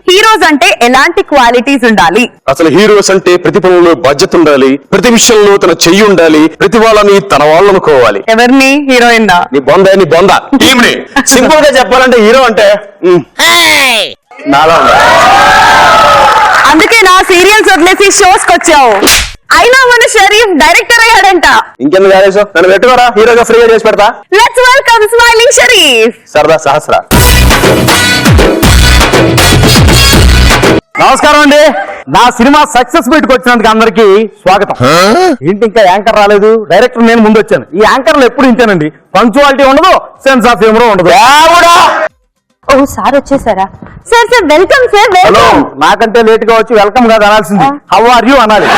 Heroes అంటే ఎలాంటి qualities ఉండాలి? అసలు హీరోస్ అంటే ప్రతి పనుల్లో బాధ్యత ఉండాలి, ప్రతి విషయంలో తన చెయ్యి ఉండాలి, ప్రతి వాళ్ళని తన వాళ్ళు అనుకోవాలి. ఎవరిని? హీరోయిన్ దా? నీ బొంద టీమ్ ని సింపుల్ గా చెప్పాలంటే హీరో అంటే నాలా ఉండాలి. అందుకే నా సీరియల్స్ వదిలేసి షోస్ కి వచ్చావు. అయినా మన షరీఫ్ డైరెక్టర్ అయ్యాడంట. ఇంకెందుకు కాలేసు నన్ను పెట్టుకోరా, హీరోగా ఫ్రీగా చేసి పెడతా. Let's welcome smiling Sharif. సరదా సహస్ర. నమస్కారం అండి. నా సినిమా సక్సెస్ మీట్ కి వచ్చినందుకు అందరికి స్వాగతం. ఏంటి ఇంకా యాంకర్ రాలేదు? డైరెక్టర్ నేను ముందు వచ్చాను. ఈ యాంకర్లు ఎప్పుడు ఇంతేనండి, పంక్చువాలిటీ ఉండదు, సెన్స్ ఆఫ్ హ్యూమర్ ఉండదు. ఓ సార్ వచ్చేసారా? Sir sir welcome sir. Hello, నాకంటే లేట్ గా వచ్చి వెల్కమ్ కాదు అనాల్సింది, హౌ ఆర్ యూ అనాలి.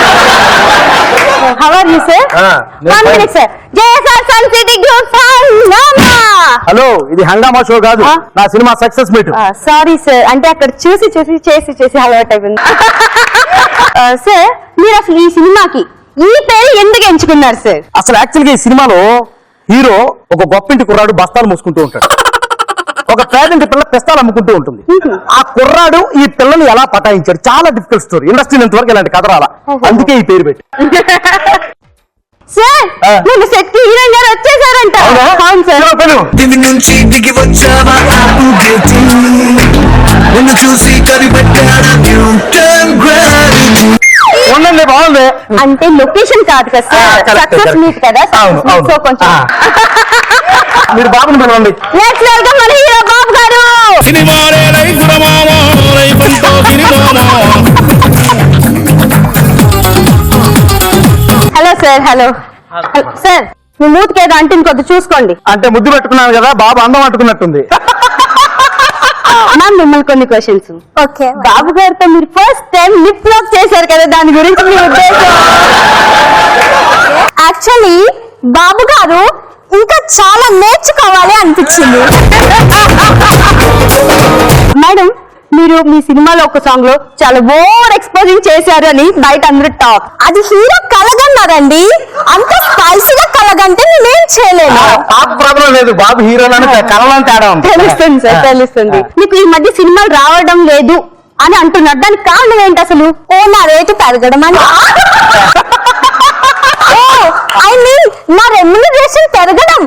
How are you sir? 1 minute sir. JSR sun city group Hungama. Hello, ఇది హంగామా షో కాదు, నా cinema success meet. Sorry sir, అంటే అక్కడ చూసి చేసి అలవాటు అయిపోయింది. సార్ మీరు అసలు ఈ సినిమాకి ఈ పేరు ఎందుకు ఎంచుకున్నారు సార్? అసలు యాక్చువల్ గా ఈ సినిమాలో హీరో ఒక గొప్పింటి కుర్రాడు బస్తాలు మోసుకుంటూ ఉంటాడు, ఒక పేదంటి పిల్ల పిస్తాలు అమ్ముకుంటూ ఉంటుంది. ఆ కుర్రాడు ఈ పిల్లని ఎలా పటాయించాడు, చాలా డిఫికల్ట్ స్టోరీ. ఇండస్ట్రీ ఇంతవరకు ఇలాంటి కథ రాలా, అందుకే ఈ పేరు పెట్టి. సార్ నేను సెట్ కి హీరోయిన్ గారు వచ్చేసారంట. అవును సార్. దివి నుంచి దిగి వచ్చావా నిన్ను చూసి కనిపెట్టాడా న్యూటన్ గ్రావిటీ. ఉండండి, బాగుంది. అంటే లొకేషన్ కాదు కదా సార్, సక్సెస్ మీట్ కదా, సో కొంచెం మీరు బాబుని పిలవండి. లెట్స్ వెల్కమ్ మన హీరో బాబు గారు. Hello sir. హలో సార్, మీ మూతికి ఏదో అంటిని కొద్ది చూసుకోండి. అంటే ముద్దు పెట్టుకున్నాను కదా, బాబు అందం అంటుకున్నట్టుంది. మ్యామ్ మిమ్మల్ని కొన్ని క్వశ్చన్స్. ఓకే. బాబు గారితో మీరు ఫస్ట్ టైం లిప్ లాక్ చేశారు కదా, దాని గురించి మీ ఉద్దేశం? యాక్చువల్లీ బాబు గారు ఇంకా చాలా నేర్చుకోవాలి అనిపించింది. మేడం, మీరు మీ సినిమాలో ఒక సాంగ్ లో చాలా ఓవర్ ఎక్స్పోజింగ్ చేశారు అని బయట అందరూ టాక్. అది హీరో కలగన్నారండి, అంత స్పైసీగా కలగంటే నేనేం చేయలేను. ప్రాబ్లం లేదు, బాబు హీరోలను కలవాలని తేడా ఉంది. తెలుస్తుంది సార్, తెలుస్తుంది. మీకు ఈ మధ్య సినిమాలు రావడం లేదు అని అంటున్నారు, దానికి కారణం ఏంటి అసలు? ఓ నా రేటు పెరగడం అని. ఐ మీన్ నా రెమ్యునరేషన్ పెరగడం.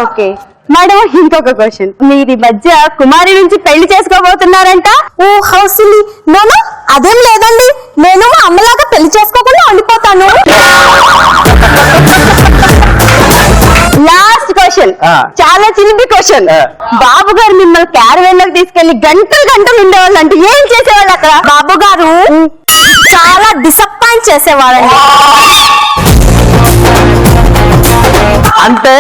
ఓకే మేడం, ఇంకొక క్వశ్చన్. మీరు ఈ మధ్య కుమారి నుంచి పెళ్లి చేసుకోబోతున్నారంట. ఓ హౌసిలీ. నోను అదేం లేదండి, నేను మా అమ్మలాగా పెళ్లి చేసుకోకుండా ఉండిపోతాను. లాస్ట్ క్వశ్చన్, చాలా చిలిపి క్వశ్చన్. బాబు గారు మిమ్మల్ని క్యారవేన్ లోకి తీసుకెళ్లి గంటలు ఉండేవాళ్ళు అంటే ఏం చేసేవాళ్ళు అక్కడ? బాబు గారు చాలా డిసప్పాయింట్ చేసేవాళ్ళండి. అంటే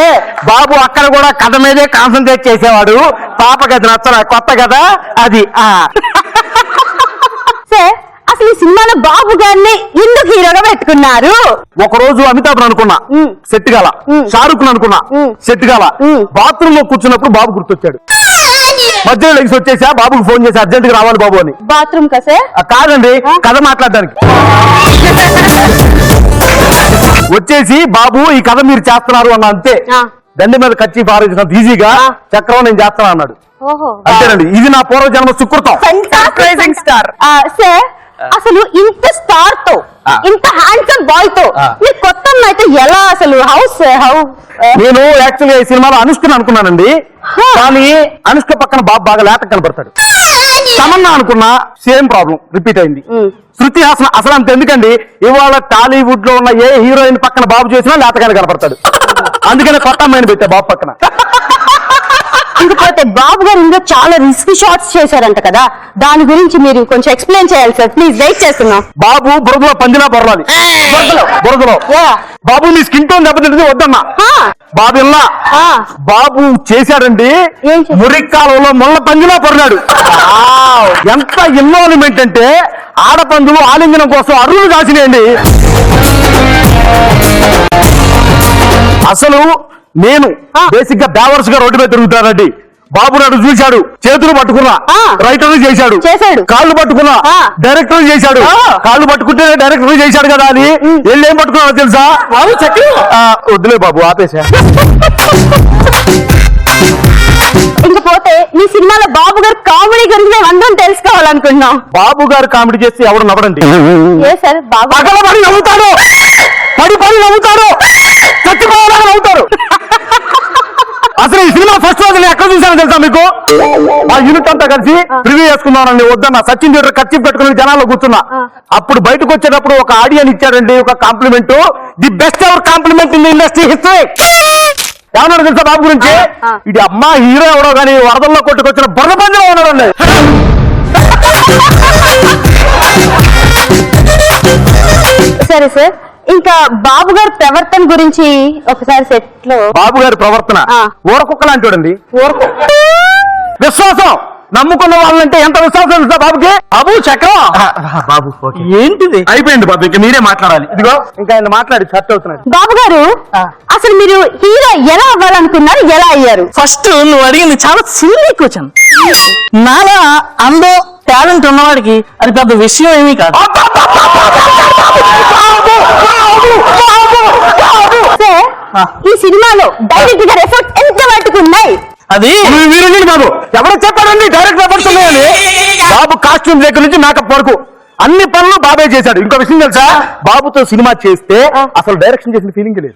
బాబు అక్కడ కూడా కథ మీదే కాన్సన్ట్రేట్ చేసేవాడు. పాప కథ నచ్చరా, కొత్త కథ అది. సార్ అసలు ఈ సినిమాలో బాబు గారిని ఎందుకు హీరోగా పెట్టుకున్నారు? ఒక రోజు అమితాబ్ అనుకున్నా, సెట్ గాల. షారుఖ్ అనుకున్నా, సెట్ గాల. బాత్రూమ్ లో కూర్చున్నప్పుడు బాబు గుర్తొచ్చాడు. మధ్యలో లెగ్స్ వచ్చేసా, బాబుకి ఫోన్ చేసి అర్జెంట్ గా రావాలి బాబు అని. బాత్రూమ్ కా సార్? కాదండి, కథ మాట్లాడడానికి వచ్చేసి, బాబు ఈ కథ మీరు చేస్తున్నారు అన్న. అంతే, దండి మీద కచ్చి పారేసినంత ఈజీగా చక్రం నేను చేస్తాను అన్నాడు. అంతేనండి, ఇది నా పూర్వజన్మ సుకృతం. సార్ అసలు ఇంత స్టార్ తో, ఇంత హ్యాండ్సమ్ బాయ్ తో మీరు కొత్త అయితే ఎలా అసలు? హౌ నేను యాక్చువల్గా ఈ సినిమాలో అనుష్కని అనుకున్నానండి, కానీ అనుష్క పక్కన బాబు బాగా లేత కనపడతాడు. తమన్నా అనుకున్నా, సేమ్ ప్రాబ్లం రిపీట్ అయింది. శృతి హాసన్ అసలు అంత ఎందుకండి, ఇవాళ టాలీవుడ్ లో ఉన్న ఏ హీరోయిన్ పక్కన బాబు చేసినా లేతగానే కనపడతాడు. అందుకనే కొత్త అమ్మాయిని పెట్టా బాబు పక్కన. ఇంకపోతే బాబు గారు ఇందులో చాలా రిస్కీ షాట్స్ చేశారంట కదా, దాని గురించి మీరు కొంచెం ఎక్స్ప్లెయిన్ చేయాలి సార్, ప్లీజ్. వెయిట్ చేస్తున్నాం. బాబు బురదలో పందిలా పొరలాలి. బురదలో బాబు నీ స్కిన్ టోన్ దెబ్బతింటుంది, వద్దమ్మా. బాబు ఇలా బాబు చేశాడండి, మురిక్కాలంలో ముళ్ళ పందిలా పొరలాడు. ఎంత ఇన్వాల్వ్మెంట్ అంటే, ఆడపందులు ఆలింగనం కోసం అరువులు కాసినాయండి. అసలు నేను బేసిక్ గా బ్యావర్స్ గా రోడ్డు మీద తిరుగుతానండి. బాబు నాడు చూశాడు, చేతులు పట్టుకున్నా, రైటర్ చేశాడు, కాళ్ళు పట్టుకున్నా, డైరెక్టర్ చేశాడు. కాళ్ళు పట్టుకుంటే డైరెక్టర్ చేశాడు కదా అని వెళ్ళి ఏం పట్టుకున్నావు తెలుసా? వద్దులే బాబు, ఆపేసా. ఇంకపోతే మీ సినిమాలో బాబు గారు కామెడీ గురించి మేము అందరం తెలుసుకోవాలనుకుంటున్నాం. బాబు గారు కామెడీ చేస్తే ఎవడు నవ్వడండి. ఏ సార్ బాబు పగలబడి నవ్వుతారు, పడి నవ్వుతారు, చచ్చిపోవాలని నవ్వుతారు. అసలు ఈ సినిమా ఫస్ట్ రోజు నేను ఎక్కడ చూసానో తెలుసా మీకు? ఆ యూనిట్ అంతా కలిసి రివ్యూ చేసుకున్నానండి. వద్దన్న సచిన్ థియేటర్ ఖర్చు పెట్టుకుని జనాల్లో కూర్చున్నా. అప్పుడు బయటకు వచ్చేటప్పుడు ఒక ఆడియన్ ఇచ్చాడండి ఒక compliment, the best ever compliment in the industry history. ఏమన్నాడు తెలుసా బాబు గురించి? ఇది అమ్మా హీరో ఎవడో కానీ వరదల్లో కొట్టుకొచ్చిన బుర్ర పంజలో ఉన్నాడండి. సరే సార్, ఇంకా బాబు గారి ప్రవర్తన గురించి ఒకసారి సెట్ లో. బాబు గారి ప్రవర్తన ఊరకుక్క లాంటి ఊరుకో. విశ్వాసం, నమ్ముకున్న వాళ్ళంటే ఎంత విశ్వాసం తెలుసా బాబుకి? బాబు చక్రం. బాబు ఏంటిది? అయిపోయింది బాబు, ఇంకా మీరే మాట్లాడాలి. ఇదిగో ఇంకా ఆయన మాట్లాడి ఖర్చు అవుతున్నాడు. బాబు గారు అసలు మీరు హీరో ఎలా అవ్వాలనుకున్నారు, ఎలా అయ్యారు? ఫస్ట్ నువ్వు అడిగింది చాలా సిల్లీ క్వశ్చన్. నాలా అందం టాలెంట్ ఉన్నవాడికి అది పెద్ద విషయం ఏమీ కాదు. సార్, ఈ సినిమాలో డైరెక్ట్ గారి ఎఫర్ట్ ఎంత మట్టుకు ఉన్నాయి? అది మీరు బాబు ఎవరో చెప్పారండి డైరెక్ట్ ఎఫర్ట్స్ ఉన్నాయని. బాబు కాస్ట్యూమ్ దగ్గర నుంచి మేకప్ వరకు అన్ని పనులు బాబే చేశాడు. ఇంకో విషయం తెలుసా, బాబుతో సినిమా చేస్తే అసలు డైరెక్షన్ చేసిన ఫీలింగ్ లేదు,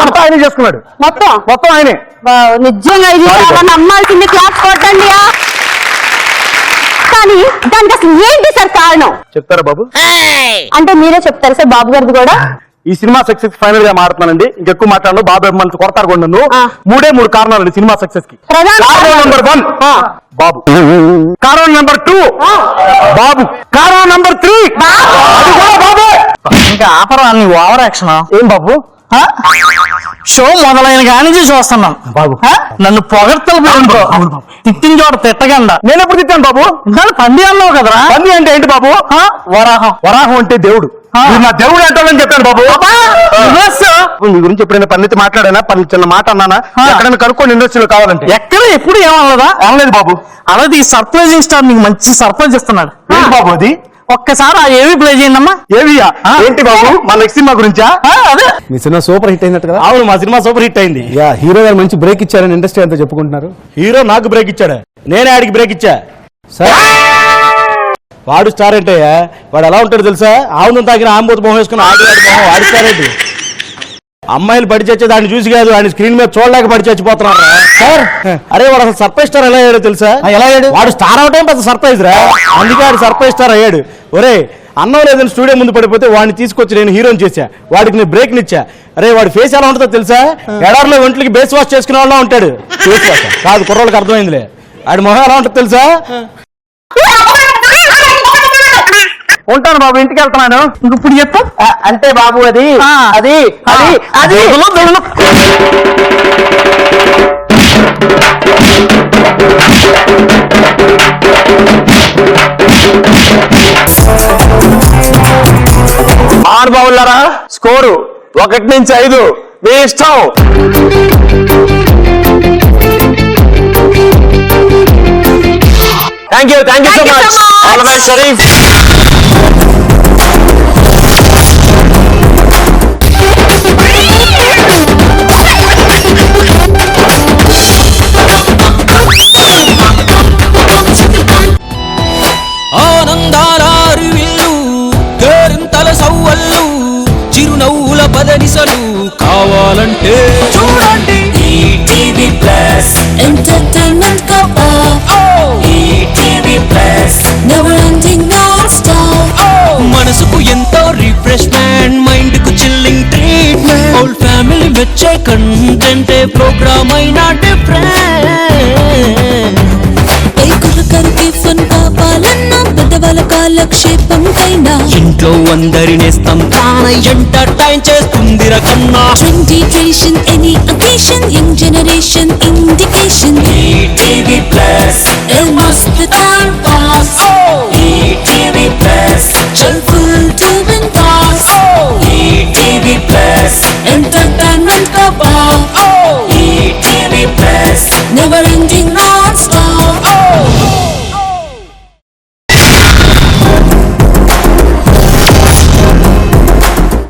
అంతా ఆయనే చేసుకున్నాడు. మొత్తం ఆయనే. నిజంగా ఇది నమ్మాల్సింది, క్లాస్ కొట్టండి. కానీ దానికి అసలు ఏంటి సార్ కారణం చెప్తారా బాబు? అంటే మీరే చెప్తారు సార్. బాబు గారిది కూడా ఈ సినిమా సక్సెస్ ఫైనల్ గా మాట్లాడుతున్నానండి. ఇంకెక్కువ మాట్లాడను, బాబు అభిమానులు కొడతారు కూడా నన్ను. మూడే కారణాలండి సినిమా సక్సెస్ కి. కారణం నెంబర్ 1 బాబు, కారణం నెంబర్ 2 బాబు, కారణం నెంబర్ 3 బాబు. ఇంకా ఆపరా నీ ఓవర్ యాక్షన్. ఏం బాబు? షో మొదలైన కాని చూస్తున్నాం బాబు. నన్ను పొగడ్తలు తిట్టిన చోట తిట్టగండా. నేను ఎప్పుడు తిట్టాను బాబు? దాన్ని పంది అన్నావు కదరా. పంది అంటే ఏంటి బాబు? వరాహం. వరాహం అంటే దేవుడు. నా దేవుడు అంటానని చెప్పాను బాబు. మీ గురించి ఎప్పుడైనా పన్నెత్తి మాట్లాడానా? చిన్న మాట అన్నానా? ఎక్కడైనా కనుక్కోండి ఇండస్ట్రీలో కావాలంటే. ఎక్కడ ఎప్పుడు ఏమన్నదా? అనలేదు బాబు. అలాగే ఈ సర్ప్రైజింగ్ స్టార్ నీకు మంచి సర్ప్రైజ్ ఇస్తున్నాడు. ఏంటి బాబు అది? ఒక్కసారి ఆ ఏవి ప్లే చేయండి అమ్మా. ఏవియా? ఏంటి బాబు? మా నెక్స్ట్ సినిమా గురించా? అదే మీ సినిమా సూపర్ హిట్ అయిందట కదా? అవును, మా సినిమా సూపర్ హిట్ అయింది. యా, హీరో గారు మంచి బ్రేక్ ఇచ్చారని ఇండస్ట్రీ అంతా చెప్పుకుంటున్నారు. హీరో నాకు బ్రేక్ ఇచ్చాడు, నేనే ఆడికి బ్రేక్ ఇచ్చా. సార్, వాడు స్టార్ అంటే వాడు ఎలా ఉంటాడు తెలుసా? ఆవును తాగిన ఆంబోతు మొహం వేసుకుని ఆడివాడి మొహం వాడి స్టార్ ఏంటి? అమ్మాయిలు పడి చచ్చే దాన్ని చూసి కాదు, ఆయన స్క్రీన్ మీద చూడలేక పడి చచ్చిపోతున్నారు సార్. అరే వాడు అసలు సర్ప్రైజ్ స్టార్ ఎలా అయ్యాడు తెలుసా? ఎలా అయ్యాడు? వాడు స్టార్ అవటం పెద్ద సర్ప్రైజ్ రా, అందుకే వాడు సర్ప్రైజ్ స్టార్ అయ్యాడు. ఒరే, అన్నం లేదని స్టూడియో ముందు పడిపోతే వాడిని తీసుకొచ్చి నేను హీరోని చేశా, వాడికి నేను బ్రేక్ నిచ్చా. అరే వాడి ఫేస్ ఎలా ఉంటుందో తెలుసా? ఎడారిలో ఒంట్లకి బేస్ వాష్ చేసుకునే వాళ్ళ ఉంటాడు. ఫేస్ వాష్ కాదు, కుర్రోళ్ళకి అర్థమైందిలే. వాడి మొహం ఎలా ఉంటుంది తెలుసా? ఉంటాను బాబు, ఇంటికి వెళ్తున్నాను. ఇప్పుడు చెప్పు. అంటే బాబు అది అది అది అది ఆరుబావులారా, స్కోరు 1 నుంచి 5 మీ ఇష్టం. Thank you so much. All the best Sharif. ఆనందాల అరువిల్లు, కేరింతల సవ్వళ్ళు, చిరునవ్వుల పదనిసలు కావాలంటే చూడండి ETV plus. Entertainment cover. ETV plus. Never ending non stop. మనసుకు ఎంతో రిఫ్రెష్మెంట్, మైండ్ కు చిల్లింగ్ ట్రీట్మెంట్, హోల్ ఫ్యామిలీ మెచ్చే కంటెంటే ప్రోగ్రామ్ అయినా డిఫరెంట్. ఏకొకరికి ఫన్ కావాలన్నా, పెద్దవాళ్ళ కాలక్షేపం కైనా, ఇంట్లో అందరి నేస్తం తానై ఎంటర్టైన్ చేస్తుంది రకన్నా. Trendy tradition, any occasion, young generation indication. ETV plus మస్త్ టైం పాస్. ఈటీవీ ప్లస్ చల్ ఫుల్ టు బిందాస్. ETV plus entertainment cover. ETV plus never